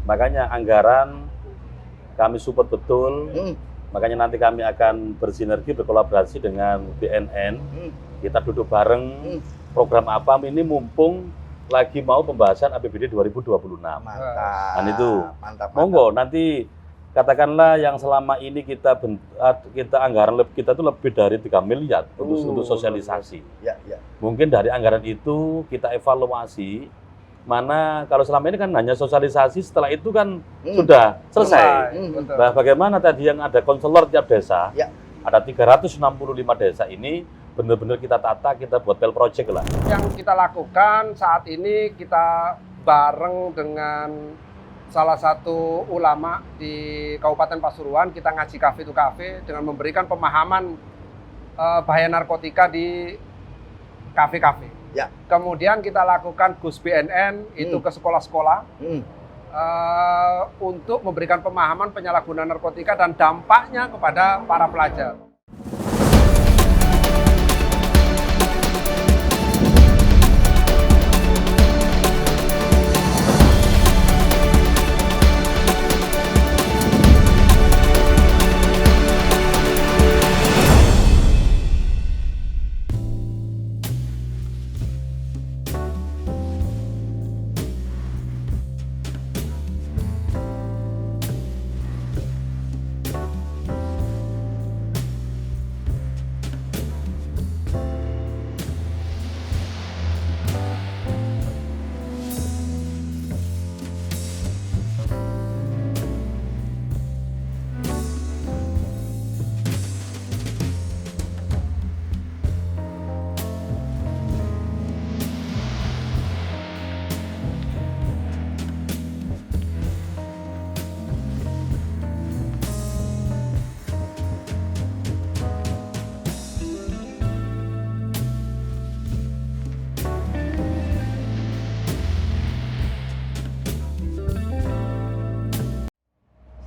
Makanya anggaran kami support betul. Makanya nanti kami akan bersinergi, berkolaborasi dengan BNN. Kita duduk bareng program apa ini mumpung lagi mau pembahasan APBD 2026. Mantap. Dan itu Mantap. monggo nanti katakanlah yang selama ini kita anggaran kita itu lebih dari 3 miliar untuk sosialisasi. Ya. Mungkin dari anggaran itu kita evaluasi mana kalau selama ini kan hanya sosialisasi, setelah itu kan sudah selesai. Nah, bagaimana tadi yang ada konselor tiap desa, ada 365 desa ini benar-benar kita tata, kita buat pel project lah. Yang kita lakukan saat ini kita bareng dengan salah satu ulama di Kabupaten Pasuruan, kita ngaji cafe to cafe dengan memberikan pemahaman bahaya narkotika di kafe-kafe. Ya. Kemudian kita lakukan Gus BNN itu ke sekolah-sekolah untuk memberikan pemahaman penyalahgunaan narkotika dan dampaknya kepada para pelajar.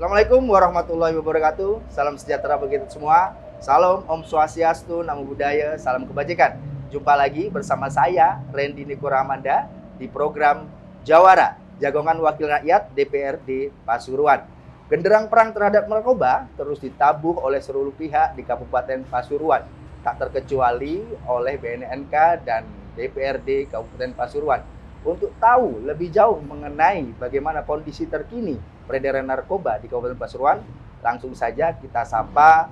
Assalamualaikum warahmatullahi wabarakatuh. Salam sejahtera bagi kita semua. Salam Om Swastiastu, Namo Buddhaya, salam kebajikan. Jumpa lagi bersama saya, Randy Niko Rahmanda, di program Jawara, Jagongan Wakil Rakyat DPRD Pasuruan. Genderang perang terhadap narkoba terus ditabuh oleh seluruh pihak di Kabupaten Pasuruan, tak terkecuali oleh BNNK dan DPRD Kabupaten Pasuruan. Untuk tahu lebih jauh mengenai bagaimana kondisi terkini peredaran narkoba di Kabupaten Pasuruan, langsung saja kita sapa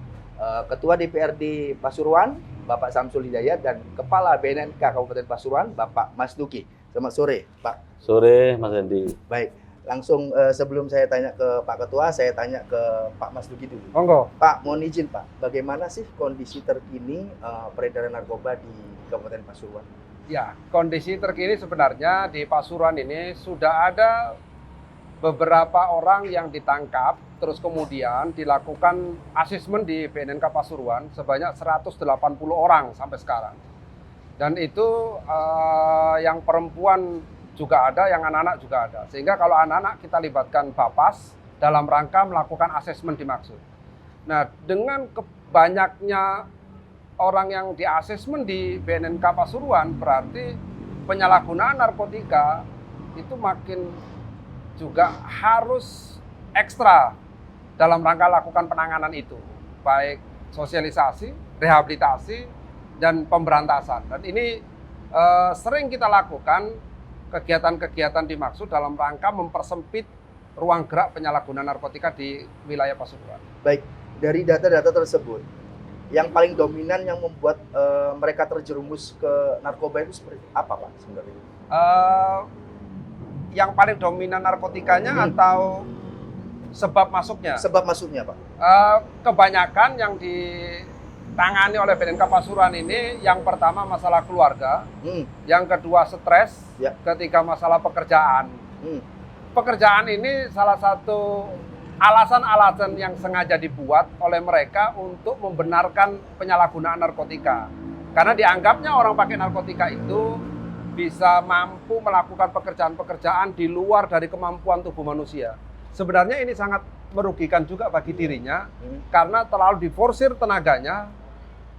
Ketua DPRD Pasuruan, Bapak Samsul Hidayat, dan Kepala BNNK Kabupaten Pasuruan, Bapak Mas Duki. Selamat sore, Pak. Sore, Mas Hendy. Baik, langsung sebelum saya tanya ke Pak Ketua, saya tanya ke Pak Mas Duki dulu. Monggo. Pak, mohon izin Pak, bagaimana sih kondisi terkini peredaran narkoba di Kabupaten Pasuruan? Ya, kondisi terkini sebenarnya di Pasuruan ini sudah ada beberapa orang yang ditangkap, terus kemudian dilakukan asesmen di BNNK Pasuruan sebanyak 180 orang sampai sekarang. Dan itu yang perempuan juga ada, yang anak-anak juga ada. Sehingga kalau anak-anak kita libatkan Bapas dalam rangka melakukan asesmen dimaksud. Nah, dengan banyaknya orang yang diasesmen di BNNK Pasuruan, berarti penyalahgunaan narkotika itu makin juga harus ekstra dalam rangka lakukan penanganan itu, baik sosialisasi, rehabilitasi, dan pemberantasan. Dan ini sering kita lakukan kegiatan-kegiatan dimaksud dalam rangka mempersempit ruang gerak penyalahgunaan narkotika di wilayah Pasuruan. Baik, dari data-data tersebut, yang paling dominan yang membuat mereka terjerumus ke narkoba itu seperti apa, Pak, sebenarnya? Yang paling dominan narkotikanya atau sebab masuknya? Sebab masuknya, Pak. Kebanyakan yang ditangani oleh BNNK Pasuruan ini, yang pertama masalah keluarga, yang kedua stres, ketiga masalah pekerjaan. Pekerjaan ini salah satu alasan-alasan yang sengaja dibuat oleh mereka untuk membenarkan penyalahgunaan narkotika. Karena dianggapnya orang pakai narkotika itu bisa mampu melakukan pekerjaan-pekerjaan di luar dari kemampuan tubuh manusia. Sebenarnya ini sangat merugikan juga bagi dirinya, karena terlalu diforsir tenaganya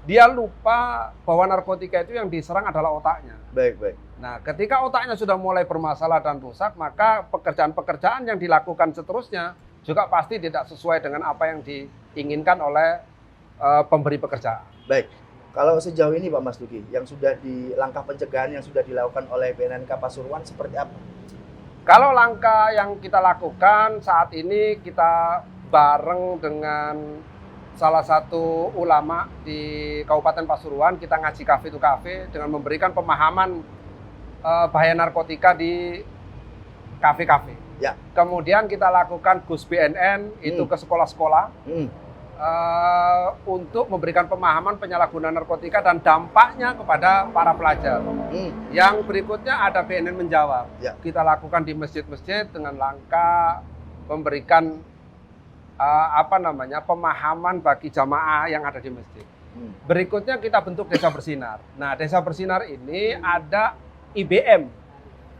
dia lupa bahwa narkotika itu yang diserang adalah otaknya. Baik, baik. Nah, ketika otaknya sudah mulai bermasalah dan rusak, maka pekerjaan-pekerjaan yang dilakukan seterusnya juga pasti tidak sesuai dengan apa yang diinginkan oleh pemberi pekerjaan. Baik. Kalau sejauh ini Pak Mas Duki, yang sudah langkah pencegahan yang sudah dilakukan oleh BNNK Pasuruan seperti apa? Kalau langkah yang kita lakukan saat ini, kita bareng dengan salah satu ulama di Kabupaten Pasuruan, kita ngaji cafe to cafe dengan memberikan pemahaman bahaya narkotika di kafe-kafe. Ya. Kemudian kita lakukan Gus BNN itu ke sekolah-sekolah untuk memberikan pemahaman penyalahgunaan narkotika dan dampaknya kepada para pelajar. Yang berikutnya ada BNN menjawab. Ya. Kita lakukan di masjid-masjid dengan langkah memberikan pemahaman bagi jamaah yang ada di masjid. Berikutnya kita bentuk desa bersinar. Nah, desa bersinar ini ada IBM,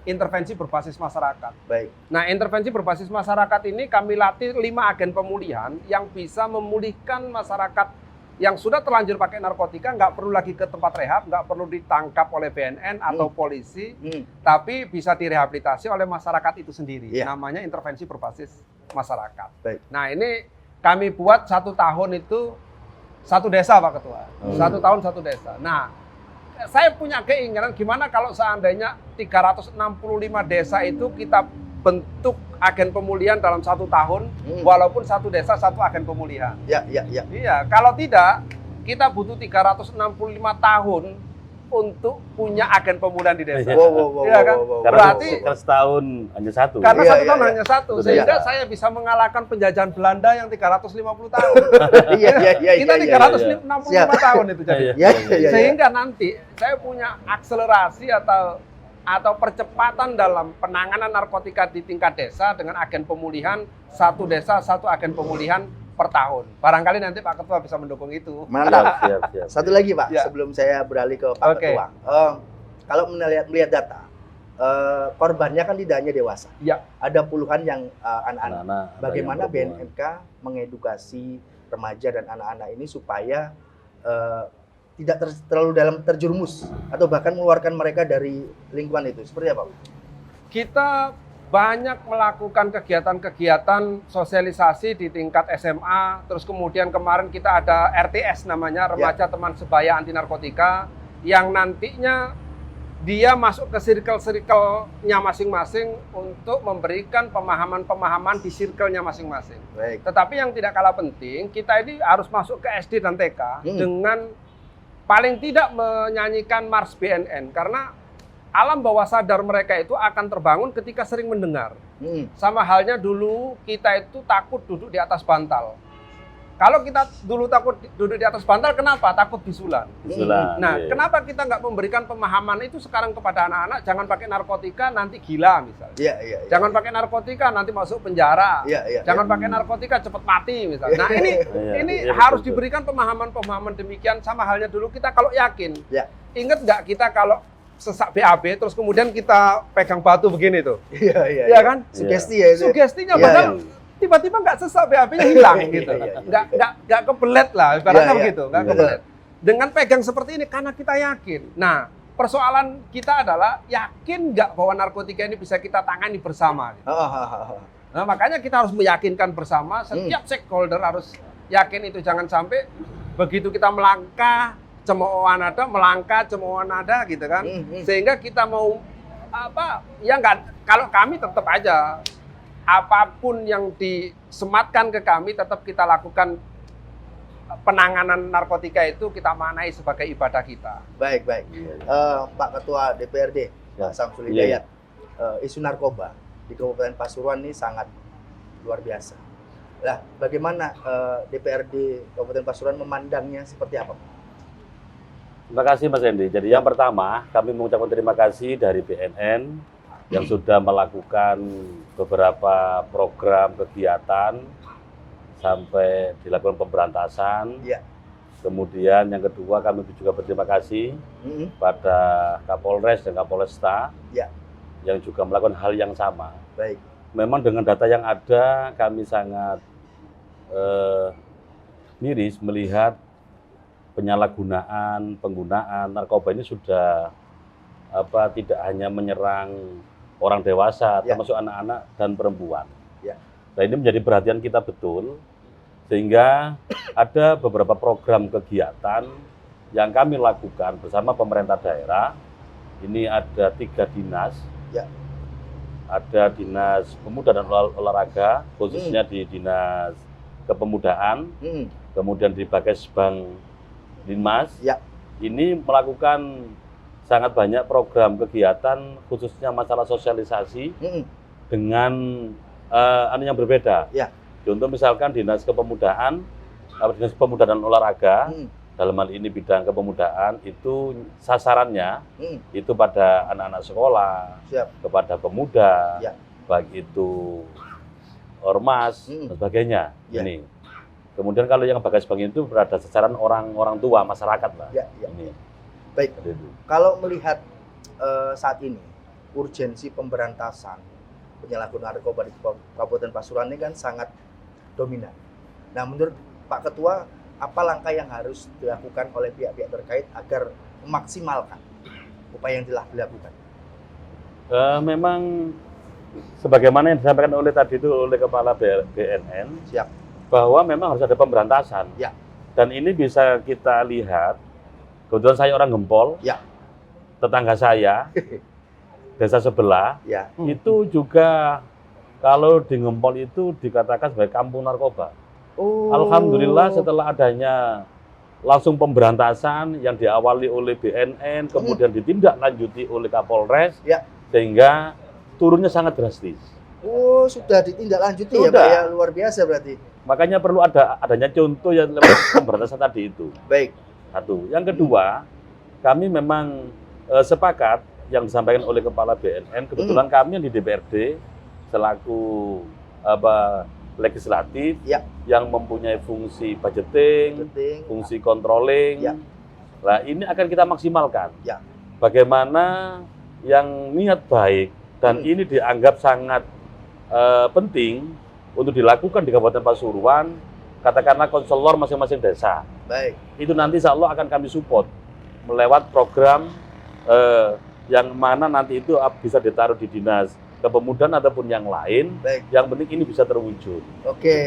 intervensi berbasis masyarakat. Baik. Nah, intervensi berbasis masyarakat ini kami latih 5 agen pemulihan yang bisa memulihkan masyarakat yang sudah terlanjur pakai narkotika, nggak perlu lagi ke tempat rehab, nggak perlu ditangkap oleh BNN atau polisi, tapi bisa direhabilitasi oleh masyarakat itu sendiri. Namanya intervensi berbasis masyarakat. Baik. Nah, ini kami buat 1 tahun itu 1 desa, Pak Ketua. 1 tahun 1 desa. Nah, saya punya keinginan gimana kalau seandainya 365 desa itu kita bentuk agen pemulihan dalam 1 tahun, walaupun 1 desa 1 agen pemulihan. Iya, kalau tidak, kita butuh 365 tahun untuk punya agen pemulihan di desa. Iya kan? Berarti setahun hanya 1. Karena 1 tahun hanya 1, sehingga saya bisa mengalahkan penjajahan Belanda yang 350 tahun. Kita 365 tahun itu jadi. Sehingga nanti saya punya akselerasi atau percepatan dalam penanganan narkotika di tingkat desa dengan agen pemulihan 1 desa 1 agen pemulihan per tahun. Barangkali nanti Pak Ketua bisa mendukung itu. Mantap. Siap. Satu lagi Pak, sebelum saya beralih ke Pak Ketua. Kalau melihat data, korbannya kan tidak hanya dewasa. Ya. Ada puluhan yang anak-anak. Bagaimana BNNK mengedukasi remaja dan anak-anak ini supaya tidak terlalu dalam terjerumus atau bahkan mengeluarkan mereka dari lingkungan itu. Seperti apa? Kita banyak melakukan kegiatan-kegiatan sosialisasi di tingkat SMA, terus kemudian kemarin kita ada RTS namanya, Remaja Teman Sebaya Anti Narkotika, yang nantinya dia masuk ke circle-circle-nya masing-masing untuk memberikan pemahaman-pemahaman di circle-nya masing-masing. Baik. Tetapi yang tidak kalah penting, kita ini harus masuk ke SD dan TK dengan paling tidak menyanyikan Mars BNN, karena alam bawah sadar mereka itu akan terbangun ketika sering mendengar. Sama halnya dulu kita itu takut duduk di atas bantal. Kalau kita dulu takut duduk di atas bantal, kenapa? Takut bisulan. Nah, kenapa kita nggak memberikan pemahaman itu sekarang kepada anak-anak? Jangan pakai narkotika, nanti gila misalnya. Jangan pakai narkotika, nanti masuk penjara. Jangan pakai narkotika, cepat mati misalnya. Nah, ini harus diberikan pemahaman-pemahaman demikian. Sama halnya dulu kita kalau yakin. Ingat nggak kita kalau sesak BAB, terus kemudian kita pegang batu begini tuh. Iya kan? Sugesti ya itu. Sugestinya padahal tiba-tiba nggak sesak BAB-nya hilang gitu. Nggak kebelet lah, ibaratnya begitu, nggak kebelet. Dengan pegang seperti ini karena kita yakin. Nah, persoalan kita adalah yakin nggak bahwa narkotika ini bisa kita tangani bersama. Gitu. Nah, makanya kita harus meyakinkan bersama, setiap stakeholder harus yakin itu, jangan sampai begitu kita melangkah cemoohan ada, melangkah cemoohan ada gitu kan. Sehingga kita mau kalau kami tetap aja apapun yang disematkan ke kami tetap kita lakukan. Penanganan narkotika itu kita maknai sebagai ibadah kita. Baik. Pak Ketua DPRD, Pak Samsul Hidayat, isu narkoba di Kabupaten Pasuruan ini sangat luar biasa. Nah, bagaimana DPRD Kabupaten Pasuruan memandangnya seperti apa? Terima kasih Mas Hendy. Jadi yang pertama, kami mengucapkan terima kasih dari BNN yang sudah melakukan beberapa program kegiatan sampai dilakukan pemberantasan. Kemudian yang kedua, kami juga berterima kasih pada Kapolres dan Kapolresta yang juga melakukan hal yang sama. Baik. Memang dengan data yang ada, kami sangat miris melihat penggunaan narkoba ini sudah tidak hanya menyerang orang dewasa, termasuk anak-anak dan perempuan. Nah, ini menjadi perhatian kita betul, sehingga ada beberapa program kegiatan yang kami lakukan bersama pemerintah daerah. Ini ada 3 dinas, ada Dinas Pemuda dan Olahraga, khususnya di Dinas Kepemudaan, kemudian di Bakesbang Dinmas. Ini melakukan sangat banyak program kegiatan, khususnya masalah sosialisasi dengan yang berbeda. Contoh misalkan Dinas Kepemudaan, Dinas Pemuda dan Olahraga, dalam hal ini bidang kepemudaan itu sasarannya itu pada anak-anak sekolah, kepada pemuda, baik itu ormas dan sebagainya. Ini. Kemudian kalau yang Bakesbang itu berada sasaran orang tua masyarakat lah. Ini. Baik. Kalau melihat saat ini urgensi pemberantasan penyalahgunaan narkoba di Kabupaten Pasuruan ini kan sangat dominan. Nah, menurut Pak Ketua, apa langkah yang harus dilakukan oleh pihak-pihak terkait agar memaksimalkan upaya yang telah dilakukan? Memang sebagaimana yang disampaikan oleh tadi itu oleh Kepala BNN, bahwa memang harus ada pemberantasan. Dan ini bisa kita lihat, kebetulan saya orang Gempol, tetangga saya, desa sebelah, itu juga kalau di Gempol itu dikatakan sebagai kampung narkoba. Alhamdulillah setelah adanya langsung pemberantasan yang diawali oleh BNN, kemudian ditindaklanjuti oleh Kapolres, sehingga turunnya sangat drastis. Sudah ditindaklanjuti ya Pak ya, luar biasa berarti. Makanya perlu adanya contoh yang lewat pemberantasan tadi itu. Baik. Satu. Yang kedua, kami memang sepakat yang disampaikan oleh Kepala BNN, kebetulan kami yang di DPRD selaku legislatif yang mempunyai fungsi budgeting, fungsi controlling. Nah, ini akan kita maksimalkan. Bagaimana yang niat baik dan ini dianggap sangat penting untuk dilakukan di Kabupaten Pasuruan, katakanlah konselor masing-masing desa. Baik. Itu nanti insya Allah akan kami support melewat program yang mana nanti itu bisa ditaruh di dinas kepemudaan ataupun yang lain. Baik. Yang penting ini bisa terwujud. Oke.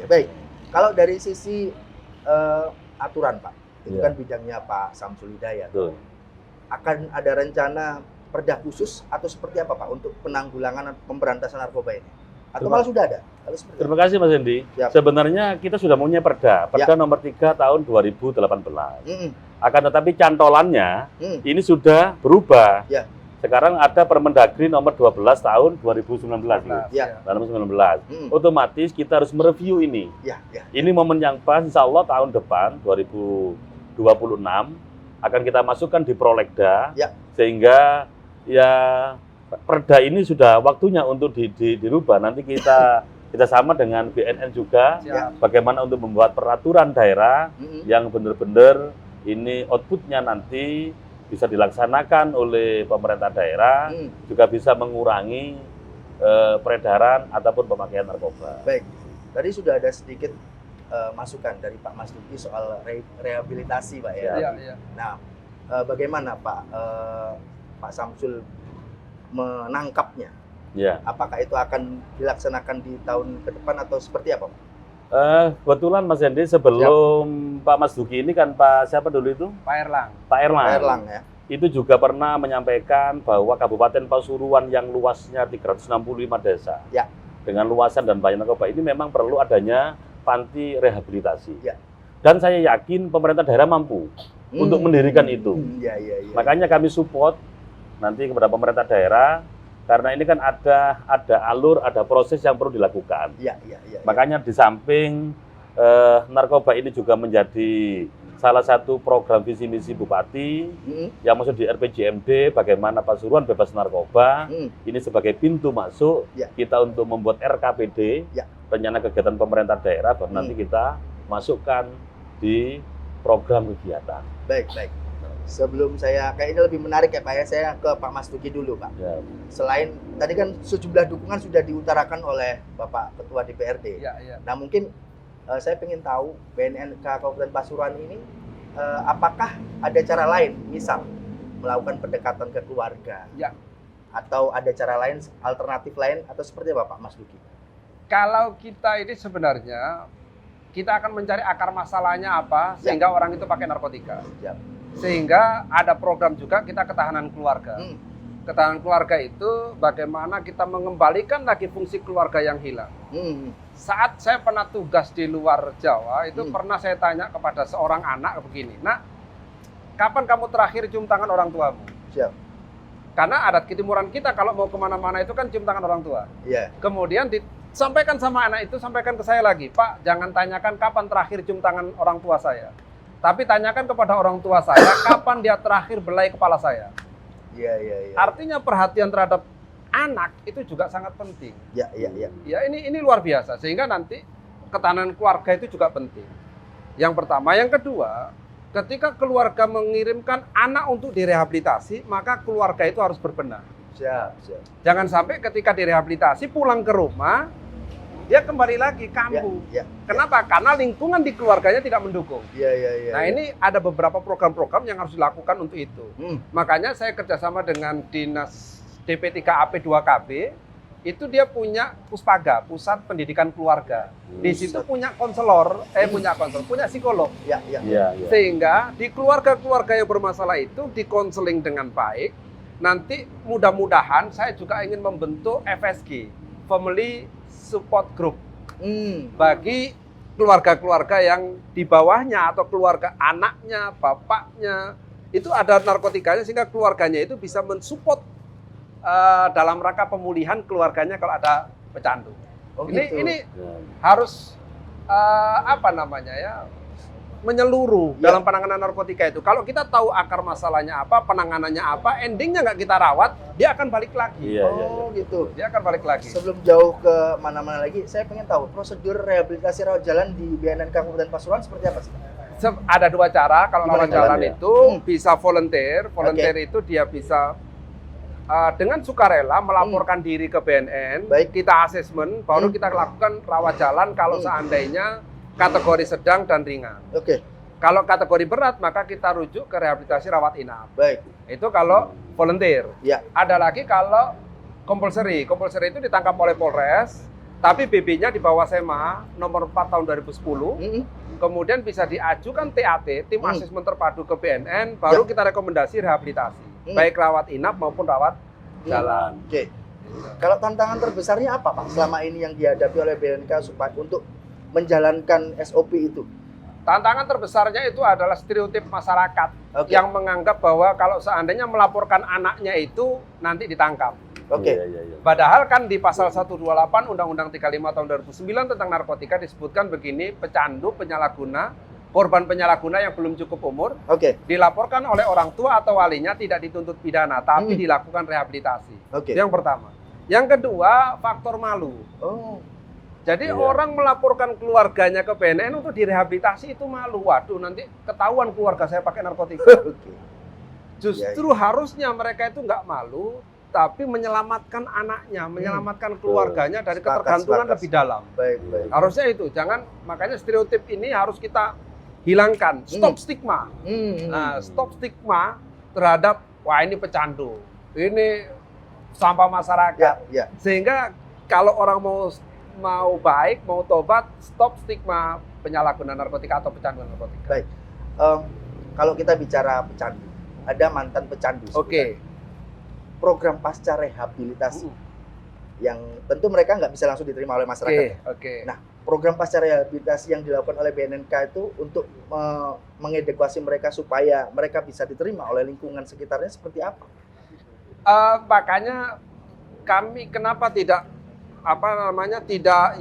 Baik. Kalau dari sisi aturan Pak, itu kan bidangnya Pak Samsul Hidayat. Akan ada rencana perda khusus atau seperti apa Pak untuk penanggulangan pemberantasan narkoba ini? Atau malah sudah ada? Terima kasih Mas Hendi. Sebenarnya kita sudah punya perda nomor 3 tahun 2018. Akan tetapi cantolannya ini sudah berubah. Sekarang ada Permendagri nomor 12 tahun 2019. Dalam 19. Otomatis kita harus mereview ini. Ini momen yang pas, insya Allah tahun depan 2026 akan kita masukkan di Prolegda, sehingga ya perda ini sudah waktunya untuk dirubah. Nanti kita sama dengan BNN juga, bagaimana untuk membuat peraturan daerah yang benar-benar ini outputnya nanti bisa dilaksanakan oleh pemerintah daerah, juga bisa mengurangi peredaran ataupun pemakaian narkoba. Baik, tadi sudah ada sedikit masukan dari Pak Mas Duki soal rehabilitasi Pak ya. Nah, bagaimana Pak Samsul menangkapnya? Apakah itu akan dilaksanakan di tahun ke depan atau seperti apa Pak? Kebetulan Mas Hendi, sebelum Pak Mas Duki ini kan siapa dulu itu? Pak Erlang. Pak Erlang. Pak Erlang ya. Itu juga pernah menyampaikan bahwa Kabupaten Pasuruan yang luasnya 365 desa, dengan luasan dan banyak narkoba ini memang perlu adanya panti rehabilitasi. Dan saya yakin pemerintah daerah mampu untuk mendirikan itu. Makanya kami support nanti kepada pemerintah daerah, karena ini kan ada alur, ada proses yang perlu dilakukan. Makanya di samping narkoba ini juga menjadi salah satu program visi misi Bupati yang masuk di RPJMD, bagaimana Pasuruan bebas narkoba. Ini sebagai pintu masuk kita untuk membuat RKPD, rencana kegiatan pemerintah daerah, baru nanti kita masukkan di program kegiatan. Baik. Sebelum saya, kayaknya lebih menarik ya Pak ya, saya ke Pak Mas Duki dulu Pak. Selain, tadi kan sejumlah dukungan sudah diutarakan oleh Bapak Ketua DPRD. Nah mungkin saya ingin tahu BNNK Kabupaten Pasuruan ini apakah ada cara lain, misal melakukan pendekatan ke keluarga, Ya. atau ada cara lain, alternatif lain, atau seperti apa Pak Mas Duki? Kalau kita ini sebenarnya kita akan mencari akar masalahnya apa sehingga orang itu pakai narkotika. Ya. Sehingga ada program juga kita ketahanan keluarga. Ketahanan keluarga itu bagaimana kita mengembalikan lagi fungsi keluarga yang hilang. Saat saya pernah tugas di luar Jawa, itu pernah saya tanya kepada seorang anak begini, "Nak, kapan kamu terakhir cium tangan orang tuamu?" Siap. Karena adat ketimuran kita kalau mau kemana-mana itu kan cium tangan orang tua. Iya. Kemudian disampaikan sama anak itu, sampaikan ke saya lagi, "Pak, jangan tanyakan kapan terakhir cium tangan orang tua saya. Tapi tanyakan kepada orang tua saya, kapan dia terakhir belai kepala saya." Iya. Artinya perhatian terhadap anak itu juga sangat penting. Iya. Ya ini luar biasa, sehingga nanti ketahanan keluarga itu juga penting. Yang pertama, yang kedua, ketika keluarga mengirimkan anak untuk direhabilitasi, maka keluarga itu harus berbenah. Siap. Jangan sampai ketika direhabilitasi pulang ke rumah, dia kembali lagi kambuh. Ya. Kenapa? Karena lingkungan di keluarganya tidak mendukung. Iya. Nah, ini ada beberapa program-program yang harus dilakukan untuk itu. Makanya saya kerjasama dengan Dinas DP3AP 2KB, itu dia punya Puspaga, Pusat Pendidikan Keluarga. Di situ punya punya psikolog. Iya. Sehingga di keluarga-keluarga yang bermasalah itu dikonseling dengan baik. Nanti mudah-mudahan saya juga ingin membentuk FSG, Family Support Group, bagi keluarga-keluarga yang di bawahnya atau keluarga anaknya, bapaknya itu ada narkotikanya, sehingga keluarganya itu bisa mensupport dalam rangka pemulihan keluarganya kalau ada pecandu. Ini harus menyeluruh dalam penanganan narkotika itu. Kalau kita tahu akar masalahnya apa, penanganannya apa, endingnya nggak kita rawat, dia akan balik lagi. Gitu. Dia akan balik lagi. Sebelum jauh ke mana-mana lagi, saya pengen tahu prosedur rehabilitasi rawat jalan di BNNK Kabupaten Pasuruan seperti apa sih? Ada dua cara. Kalau rawat jalan itu bisa volunteer. Volunteer itu dia bisa dengan sukarela melaporkan diri ke BNN. Kita asesmen, baru kita lakukan rawat jalan kalau seandainya kategori sedang dan ringan. Kalau kategori berat, maka kita rujuk ke rehabilitasi rawat inap. Itu kalau volunteer. Ada lagi kalau compulsory. Compulsory itu ditangkap oleh Polres, tapi BB-nya di bawah SEMA nomor 4 tahun 2010. Kemudian bisa diajukan TAT, tim asesmen terpadu ke BNN, baru kita rekomendasi rehabilitasi. Baik rawat inap maupun rawat jalan. Kalau tantangan terbesarnya apa Pak selama ini yang dihadapi oleh BNNK supaya untuk menjalankan SOP itu? Tantangan terbesarnya itu adalah stereotip masyarakat yang menganggap bahwa kalau seandainya melaporkan anaknya itu nanti ditangkap. Padahal kan di pasal 128 Undang-Undang 35 tahun 2009 tentang narkotika disebutkan begini, pecandu, penyalahguna, korban penyalahguna yang belum cukup umur, dilaporkan oleh orang tua atau walinya tidak dituntut pidana, tapi dilakukan rehabilitasi. Itu yang pertama. Yang kedua, faktor malu. Jadi orang melaporkan keluarganya ke BNN untuk direhabilitasi itu malu. Waduh, nanti ketahuan keluarga saya pakai narkotika. Justru harusnya mereka itu nggak malu, tapi menyelamatkan anaknya, menyelamatkan keluarganya dari ketergantungan lebih dalam. Harusnya itu. Makanya stereotip ini harus kita hilangkan. Stop stigma. Nah, stop stigma terhadap wah ini pecandu, ini sampah masyarakat. Sehingga kalau orang mau baik, mau tobat, stop stigma penyalahgunaan narkotika atau pecanduan narkotika. Kalau kita bicara pecandu, ada mantan pecandu. Program pasca rehabilitasi yang tentu mereka nggak bisa langsung diterima oleh masyarakat. Nah, program pasca rehabilitasi yang dilakukan oleh BNNK itu untuk mengedukasi mereka supaya mereka bisa diterima oleh lingkungan sekitarnya seperti apa? Makanya kami kenapa tidak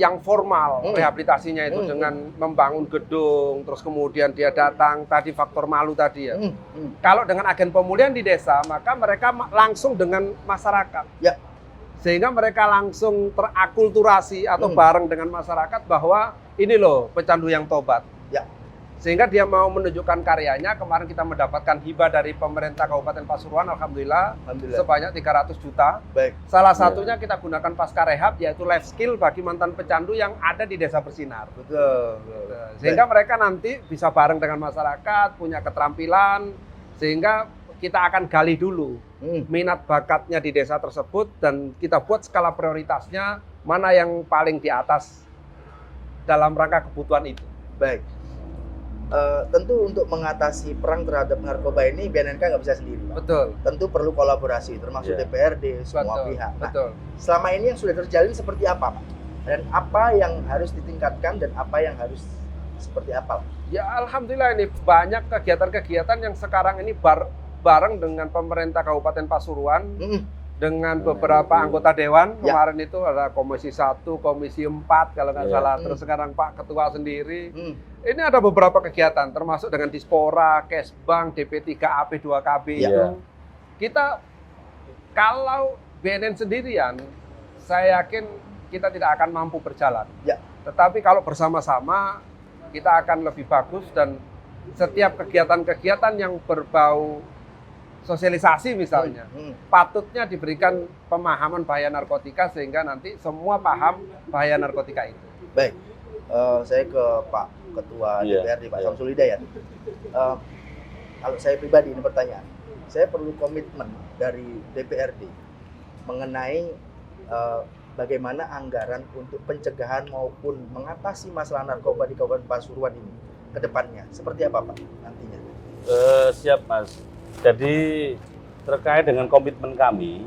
yang formal rehabilitasinya itu dengan membangun gedung, terus kemudian dia datang, tadi faktor malu tadi ya. Kalau dengan agen pemulihan di desa, maka mereka langsung dengan masyarakat. Sehingga mereka langsung terakulturasi atau bareng dengan masyarakat bahwa ini loh pecandu yang tobat. Sehingga dia mau menunjukkan karyanya. Kemarin kita mendapatkan hibah dari pemerintah Kabupaten Pasuruan, alhamdulillah sebanyak 300 juta. Baik. Salah satunya kita gunakan pasca rehab, yaitu life skill bagi mantan pecandu yang ada di Desa Bersinar. Betul. Sehingga mereka nanti bisa bareng dengan masyarakat, punya keterampilan, sehingga kita akan gali dulu minat bakatnya di desa tersebut, dan kita buat skala prioritasnya mana yang paling di atas dalam rangka kebutuhan itu. Baik. Tentu untuk mengatasi perang terhadap narkoba ini BNNK nggak bisa sendiri, Pak. Betul. Tentu perlu kolaborasi, termasuk DPRD, semua pihak. Nah, betul. selama ini yang sudah terjalin seperti apa, Pak? Dan apa yang harus ditingkatkan dan apa yang harus seperti apa? Ya alhamdulillah, ini banyak kegiatan-kegiatan yang sekarang ini bareng dengan pemerintah Kabupaten Pasuruan, dengan beberapa anggota dewan. Kemarin itu ada Komisi 1, Komisi 4 kalau nggak salah, terus sekarang Pak Ketua sendiri. Ini ada beberapa kegiatan, termasuk dengan Dispora, Kesbang, DP3, AP2KB itu. Kita, kalau BNN sendirian, saya yakin kita tidak akan mampu berjalan. Tetapi kalau bersama-sama, kita akan lebih bagus, dan setiap kegiatan-kegiatan yang berbau sosialisasi misalnya, patutnya diberikan pemahaman bahaya narkotika sehingga nanti semua paham bahaya narkotika itu. Baik, saya ke Pak Ketua DPRD, Pak Samsul Hidayat. Kalau saya pribadi, ini pertanyaan, saya perlu komitmen dari DPRD mengenai bagaimana anggaran untuk pencegahan maupun mengatasi masalah narkoba di Kabupaten Pasuruan ini ke depannya. Seperti apa, Pak, nantinya? Siap, Mas. Jadi terkait dengan komitmen kami,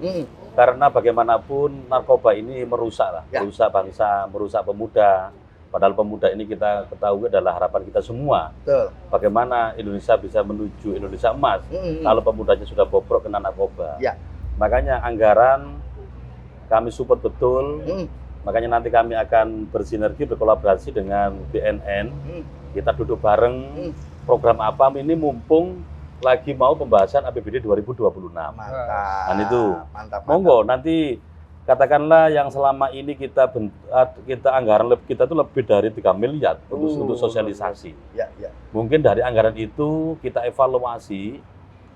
karena bagaimanapun narkoba ini merusak merusak bangsa, merusak pemuda. Padahal pemuda ini kita ketahui adalah harapan kita semua. Betul. Bagaimana Indonesia bisa menuju Indonesia emas kalau pemudanya sudah bobrok kena narkoba. Makanya anggaran kami support betul. Makanya nanti kami akan bersinergi, berkolaborasi dengan BNN. Kita duduk bareng, program apa ini mumpung lagi mau pembahasan APBD 2026. Mantap. Dan itu, mantap. monggo nanti katakanlah yang selama ini kita anggaran kita itu lebih dari 3 miliar untuk sosialisasi. Mungkin dari anggaran itu kita evaluasi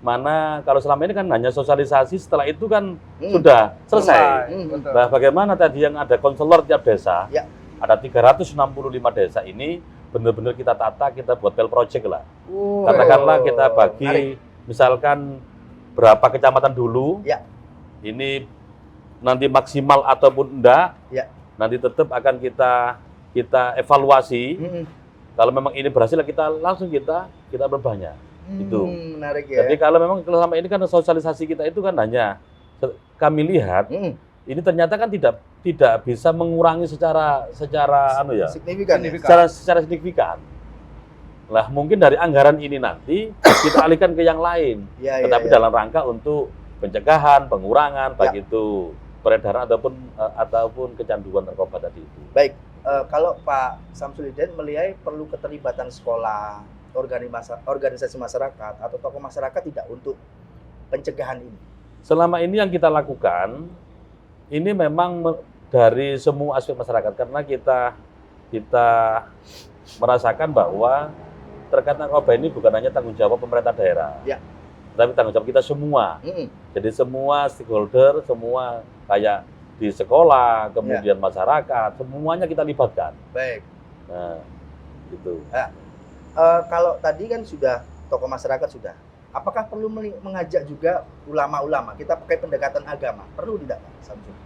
mana, kalau selama ini kan hanya sosialisasi, setelah itu kan sudah selesai. Nah, bagaimana tadi yang ada konselor tiap desa, ada 365 desa ini benar-benar kita tata, kita buat pel project lah. Katakanlah kita bagi, misalkan berapa kecamatan dulu, ini nanti maksimal ataupun enggak, nanti tetap akan kita evaluasi. Kalau memang ini berhasil, kita langsung kita berbanyak. Itu. Menarik ya. Jadi kalau memang selama ini kan sosialisasi kita itu kan hanya kami lihat ini ternyata kan tidak bisa mengurangi secara signifikan. Secara signifikan. Lah mungkin dari anggaran ini nanti kita alihkan ke yang lain. Tetapi dalam rangka untuk pencegahan, pengurangan baik itu peredaran ataupun kecanduan narkoba tadi itu. Baik, kalau Pak Samsul Hidayat melihat perlu keterlibatan sekolah, organisasi masyarakat atau tokoh masyarakat tidak untuk pencegahan ini? Selama ini yang kita lakukan ini memang dari semua aspek masyarakat, karena kita merasakan bahwa terkait narkoba ini bukan hanya tanggung jawab pemerintah daerah, tapi tanggung jawab kita semua. Jadi semua stakeholder, semua kayak di sekolah, kemudian masyarakat, semuanya kita libatkan. Baik. Nah, gitu. Kalau tadi kan sudah tokoh masyarakat sudah, apakah perlu mengajak juga ulama-ulama? Kita pakai pendekatan agama, perlu tidak, Pak Samsul?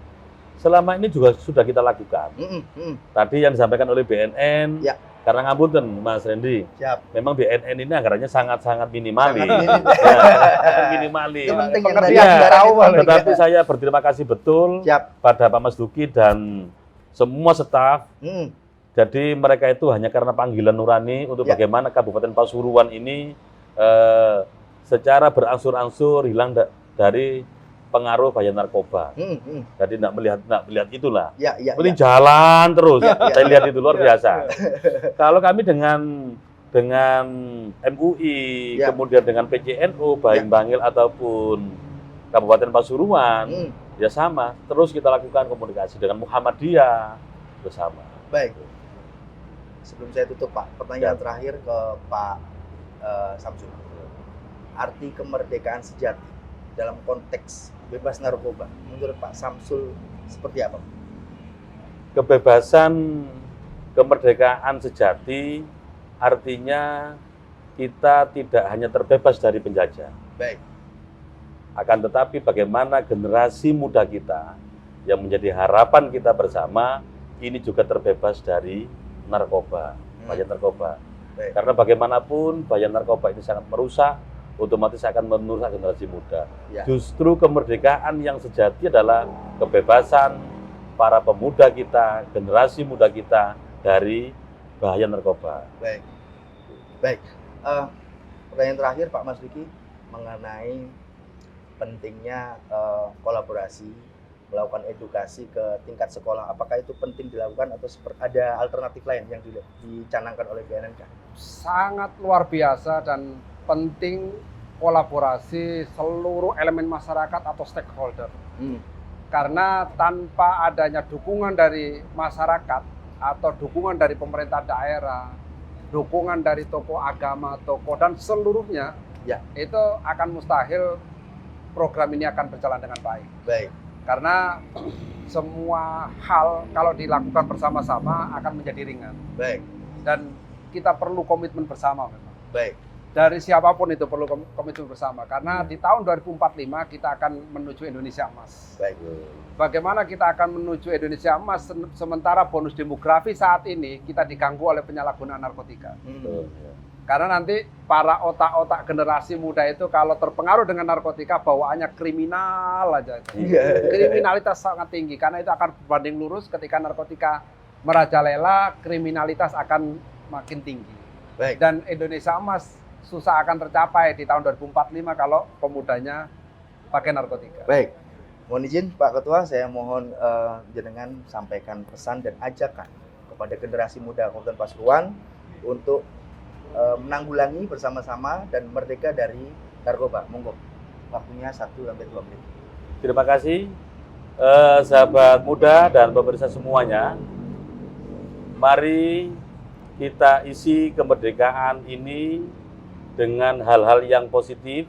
Selama ini juga sudah kita lakukan. Tadi yang disampaikan oleh BNN, karena ngapunten Mas Randy, memang BNN ini anggarannya sangat-sangat minimalis. Minimalis. Tetapi saya berterima kasih betul pada Pak Mas Duki dan semua staf. Jadi mereka itu hanya karena panggilan nurani untuk bagaimana Kabupaten Pasuruan ini secara berangsur-angsur hilang dari pengaruh bahaya narkoba. Jadi tidak melihat itulah. Ini jalan terus. Saya lihat itu luar biasa. Kalau kami dengan MUI, kemudian dengan PCNU, baik Bangil ataupun Kabupaten Pasuruan, ya sama. Terus kita lakukan komunikasi dengan Muhammadiyah bersama. Baik. Sebelum saya tutup Pak, pertanyaan terakhir ke Pak Samsul. Arti kemerdekaan sejati dalam konteks bebas narkoba, menurut Pak Samsul seperti apa? Kebebasan, kemerdekaan sejati artinya kita tidak hanya terbebas dari penjajah. Baik. Akan tetapi bagaimana generasi muda kita yang menjadi harapan kita bersama ini juga terbebas dari narkoba, bahaya narkoba. Baik. Karena bagaimanapun bahaya narkoba ini sangat merusak, otomatis akan merusak generasi muda. Ya. Justru kemerdekaan yang sejati adalah kebebasan para pemuda kita, generasi muda kita dari bahaya narkoba. Baik. Baik. Pertanyaan terakhir Pak Mas Duki mengenai pentingnya kolaborasi, melakukan edukasi ke tingkat sekolah. Apakah itu penting dilakukan atau ada alternatif lain yang dicanangkan oleh BNNK? Sangat luar biasa dan penting kolaborasi seluruh elemen masyarakat atau stakeholder. Karena tanpa adanya dukungan dari masyarakat atau dukungan dari pemerintah daerah, dukungan dari tokoh agama, tokoh dan seluruhnya, ya, itu akan mustahil program ini akan berjalan dengan baik. Baik. Karena semua hal kalau dilakukan bersama-sama akan menjadi ringan. Baik. Dan kita perlu komitmen bersama memang. Baik. Dari siapapun itu perlu komitmen bersama. Karena di tahun 2045 kita akan menuju Indonesia Emas. Baik. Bagaimana kita akan menuju Indonesia Emas sementara bonus demografi saat ini kita diganggu oleh penyalahgunaan narkotika. Karena nanti para otak-otak generasi muda itu kalau terpengaruh dengan narkotika bawaannya kriminal aja. Kriminalitas sangat tinggi karena itu akan berbanding lurus ketika narkotika merajalela, kriminalitas akan makin tinggi. Baik. Dan Indonesia Emas susah akan tercapai di tahun 2045 kalau pemudanya pakai narkotika. Baik. Mohon izin Pak Ketua, saya mohon jenengan sampaikan pesan dan ajakan kepada generasi muda Kabupaten Pasuruan untuk menanggulangi bersama-sama dan merdeka dari narkoba. Monggo. Waktunya 1-2 menit. Terima kasih sahabat muda dan pemirsa semuanya. Mari kita isi kemerdekaan ini dengan hal-hal yang positif,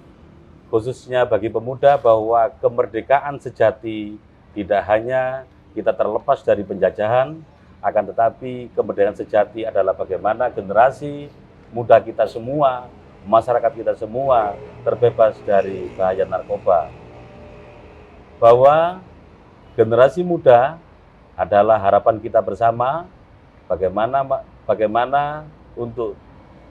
khususnya bagi pemuda bahwa kemerdekaan sejati tidak hanya kita terlepas dari penjajahan, akan tetapi kemerdekaan sejati adalah bagaimana generasi muda kita semua, masyarakat kita semua terbebas dari bahaya narkoba. Bahwa generasi muda adalah harapan kita bersama, bagaimana untuk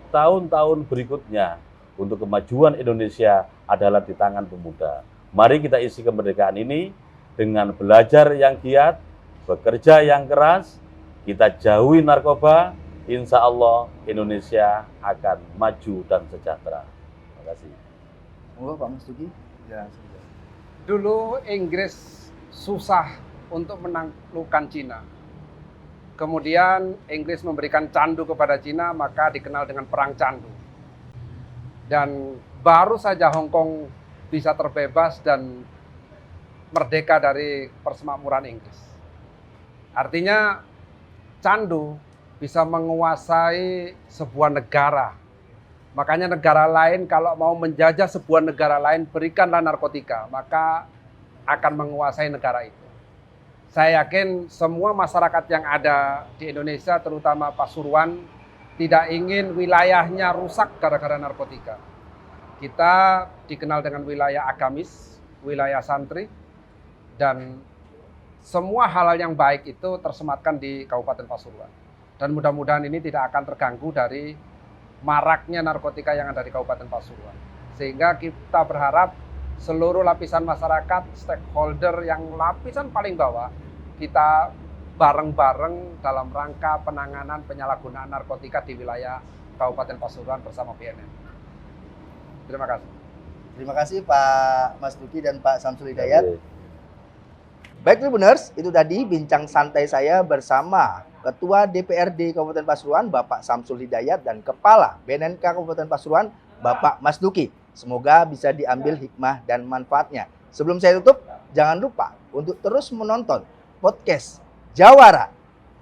tahun-tahun berikutnya, untuk kemajuan Indonesia adalah di tangan pemuda. Mari kita isi kemerdekaan ini dengan belajar yang giat, bekerja yang keras, kita jauhi narkoba, insya Allah Indonesia akan maju dan sejahtera. Terima kasih. Monggo Pak Mas Duki. Ya, Dulu Inggris susah untuk menaklukkan Cina. Kemudian Inggris memberikan candu kepada Cina, maka dikenal dengan Perang Candu. Dan baru saja Hong Kong bisa terbebas dan merdeka dari persemakmuran Inggris. Artinya candu bisa menguasai sebuah negara. Makanya negara lain kalau mau menjajah sebuah negara lain, berikanlah narkotika, maka akan menguasai negara itu. Saya yakin semua masyarakat yang ada di Indonesia, terutama Pasuruan, tidak ingin wilayahnya rusak gara-gara narkotika. Kita dikenal dengan wilayah agamis, wilayah santri, dan semua hal yang baik itu tersematkan di Kabupaten Pasuruan. Dan mudah-mudahan ini tidak akan terganggu dari maraknya narkotika yang ada di Kabupaten Pasuruan. Sehingga kita berharap seluruh lapisan masyarakat, stakeholder yang lapisan paling bawah, kita bareng-bareng dalam rangka penanganan penyalahgunaan narkotika di wilayah Kabupaten Pasuruan bersama BNN. Terima kasih. Terima kasih Pak Mas Duki dan Pak Samsul Hidayat. Baik Tribuners, itu tadi bincang santai saya bersama Ketua DPRD Kabupaten Pasuruan, Bapak Samsul Hidayat, dan Kepala BNNK Kabupaten Pasuruan, Bapak Mas Duki. Semoga bisa diambil hikmah dan manfaatnya. Sebelum saya tutup, jangan lupa untuk terus menonton podcast Jawara.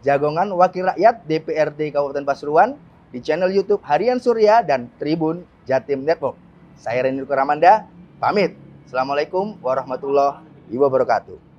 Jagongan Wakil Rakyat DPRD Kabupaten Pasuruan di channel YouTube Harian Surya dan Tribun Jatim Network. Saya Randy Nukur Ramanda, pamit. Assalamualaikum warahmatullahi wabarakatuh.